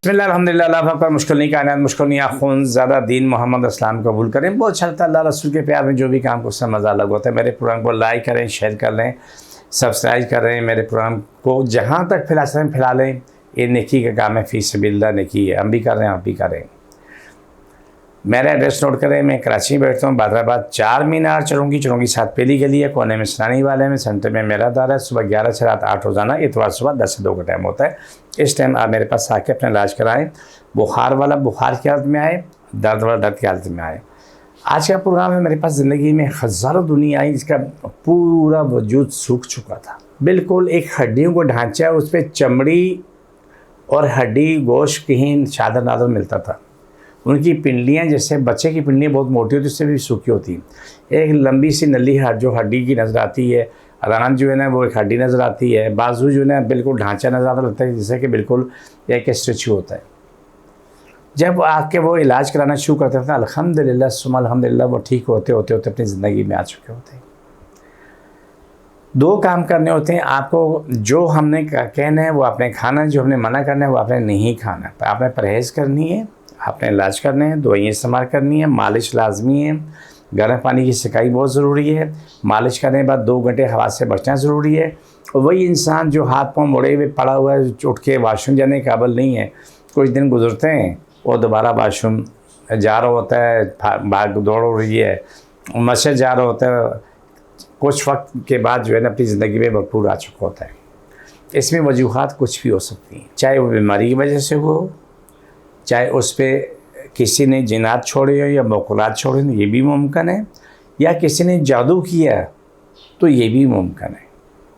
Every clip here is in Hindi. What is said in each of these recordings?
बिस्मिल्लाह अल्हम्दुलिल्लाह अल्लाह पाक पर मुश्किल नहीं कायनात मुश्किल नहीं आखुन ज़्यादा दीन मोहम्मद इस्लाम कबूल करें। बहुत अच्छा लगता है अल्लाह रसूल के प्यार में जो भी काम को उससे मज़ा अलग होता है। मेरे प्रोग्राम को लाइक करें, शेयर कर लें, सब्सक्राइब करें। मेरे प्रोग्राम को जहाँ तक फैला सकें फैला लें। ये नेकी का काम है, फ़ी सबिलिल्लाह नेकी है। हम भी कर रहे हैं, आप भी करें। मेरा एड्रेस नोट करें। मैं कराची में बैठता हूँ, बादराबाद 4 मीनार चढ़ूँगी 7 पहली गली है, कोने में सनानी वाले में। सेंटर में मेरा दारा है। सुबह 11 से रात 8 रोज़ाना, इतवार सुबह 10 से 2 का टाइम होता है। इस टाइम आप मेरे पास आके अपना इलाज कराएं। बुखार वाला बुखार की हालत में आए, दर्द वाला दर्द की हालत में आए। आज का प्रोग्राम है मेरे पास ज़िंदगी में हज़ारों दुनिया आई जिसका पूरा वजूद सूख चुका था। बिल्कुल एक हड्डियों को ढांचा है, उस पर चमड़ी और हड्डी गोश्त कहीं चादर नादर मिलता था। उनकी पिंडलियाँ जैसे बच्चे की पिंडलियाँ बहुत मोटी होती, उससे भी सूखी होती। एक लंबी सी नली जो हड्डी की नज़र आती है, रान जो है ना वो एक हड्डी नज़र आती है। बाजू जो है ना बिल्कुल ढांचा नज़र आता लगता है जैसे कि बिल्कुल एक स्टैचू होता है। जब आके वो इलाज कराना शुरू करते थे, अल्हम्दुलिल्लाह सुम्मा अल्हम्दुलिल्लाह, वो ठीक होते होते होते अपनी ज़िंदगी में आ चुके होते हैं। 2 काम करने होते हैं आपको। जो हमने कहना है वो आपने खाना है, जो हमने मना करना है वो आपने नहीं खाना है। आपने परहेज़ करनी है, आपने इलाज करने हैं, दवाइयाँ इस्तेमाल करनी है, मालिश लाजमी है, गर्म पानी की सिकाई बहुत ज़रूरी है। मालिश करने के बाद 2 घंटे हवा से बचना ज़रूरी है। और वही इंसान जो हाथ पाँव मुड़े हुए पड़ा हुआ है, उठ के वाशरूम जाने के काबिल नहीं है, कुछ दिन गुजरते हैं वो दोबारा वाशरूम जा रहा होता है, भाग दौड़ हो रही है, मस्जिद जा रहा होता है, कुछ वक्त के बाद जो है ना अपनी ज़िंदगी में भरपूर आ चुका होता है। इसमें वजूहात कुछ भी हो सकती हैं, चाहे वो बीमारी की वजह से हो, चाहे उस पर किसी ने जिनात छोड़े हो या मौकुलात छोड़े हो, ये भी मुमकिन है, या किसी ने जादू किया तो ये भी मुमकिन है।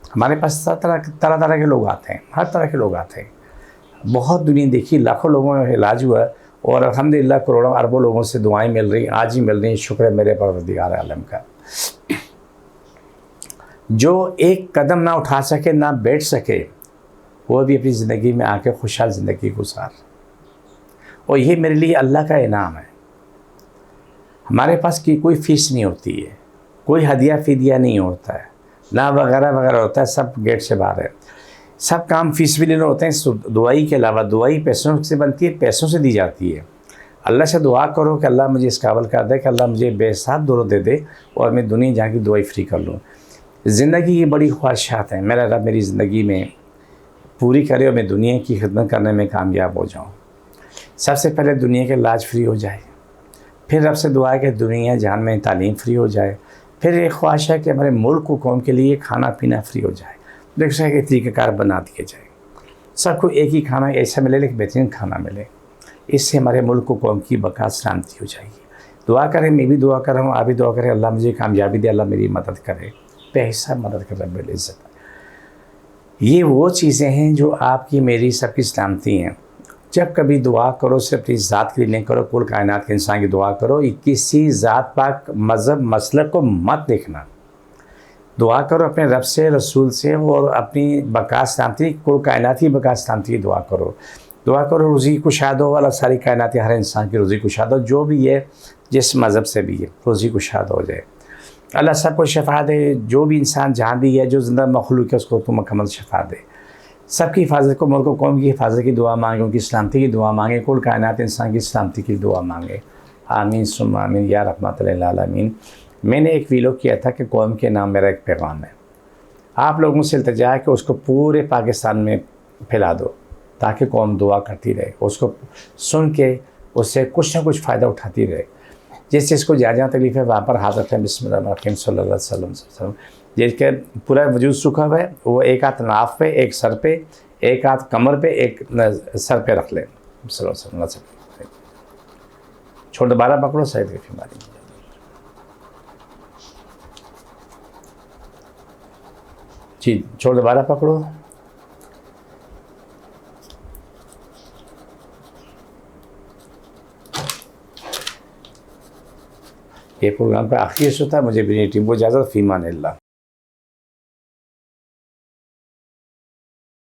हमारे पास तरह तरह के लोग आते हैं, हर तरह के लोग आते हैं। बहुत दुनिया देखी, लाखों लोगों में इलाज हुआ और अल्हम्दुलिल्लाह करोड़ों अरबों लोगों से दुआएं मिल रही, आज ही मिल रही। शुक्र है मेरे परवरदिगार आलम का। जो एक कदम ना उठा सके, ना बैठ सके, वो भी अपनी ज़िंदगी में आके खुशहाल ज़िंदगी गुजार। और ये मेरे लिए अल्लाह का इनाम है। हमारे पास की कोई फ़ीस नहीं होती है, कोई हदिया फ़िदिया नहीं होता है, ना वगैरह वगैरह होता है, सब गेट से बाहर है। सब काम फ़ीस भी लेने होते हैं। दुआई के अलावा दुआई पैसों से बनती है, पैसों से दी जाती है। अल्लाह से दुआ करो कि अल्लाह मुझे इस काबिल कर दे कि अल्लाह मुझे बेसाथ दौलत दे दे और मैं दुनिया जहाँ की दुआई फ्री कर लूँ। ज़िंदगी की बड़ी ख्वाहिशात हैं, मेरा रब मेरी ज़िंदगी में पूरी करे और मैं दुनिया की खिदमत करने में कामयाब हो जाऊँ। सबसे पहले दुनिया के इलाज फ्री हो जाए, फिर रब से दुआ है कि दुनिया जहान में तालीम फ्री हो जाए, फिर एक ख्वाहिश है कि हमारे मुल्क को कौम के लिए खाना पीना फ्री हो जाए, दूसरा के तरीक़ाकार बना दिए जाए, सबको एक ही खाना ऐसा मिले लेकिन बेहतरीन खाना मिले। इससे हमारे मुल्क को कौम की बका सलामती हो जाएगी। दुआ करें, मैं भी दुआ कर रहा हूँ, आप भी दुआ करें, अल्लाह मुझे कामयाबी दे, अल्लाह मेरी मदद करे, बेहिसाब मदद कर रब्बुल इज़्ज़त। ये वो चीज़ें हैं जो आपकी मेरी सबकी सलामती हैं। जब कभी दुआ करो सिर्फ अपनी ज़ात के लिए नहीं करो, कुल कायनात के इंसान की दुआ करो। किसी ज़ात पाक मज़हब मसलक को मत देखना। दुआ करो अपने रब से, रसूल से, और अपनी बका सलामती, कुल कायनात की बका सलामती की दुआ करो। दुआ करो रोज़ी कुशाद हो वाला, सारी कायनात हर इंसान की रोज़ी कुशाद हो, जो भी है जिस मज़हब से भी है, रोज़ी कुशाद हो जाए। अल्लाह सबको शफा दे। जो भी इंसान जहाँ भी है, जो ज़िंदा मखलूक है, उसको तो मुकम्मल शफा दे। सबकी हिफाजत को, मुल्क कौम की हिफाजत की दुआ मांगे, उनकी सलामती की दुआ मांगे, कुल कायनात इंसान की सलामती की दुआ मांगे। आमीन सुम्मा आमीन या रहमत लिल आलमीन। मैंने एक वीडियो किया था कि कौम के नाम मेरा एक पैगाम है। आप लोगों से इल्तिजा है कि उसको पूरे पाकिस्तान में फैला दो ताकि कौम दुआ करती रहे, उसको सुन के उससे कुछ ना कुछ फ़ायदा उठाती रहे। जिस चीज़ को जहाँ जहाँ तकलीफ़ है वहाँ पर हाज़िर है बिस्मिल्लाहिर्रहमानिर्रहीम सल्लल्लाहु अलैहि वसल्लम। जिसके पूरा वजूद सूखा हुआ है, वो एक हाथ नाफ पे, एक सर पे, एक हाथ कमर पे, एक सर पे रख ले। छोड़ दोबारा पकड़ो, सही की बीमारी। जी, छोड़ दोबारा पकड़ो। ये प्रोग्राम का आखिरी हिस्सा था। मुझे मेरी टीम को इजाज़त, फ़ी अमान अल्लाह।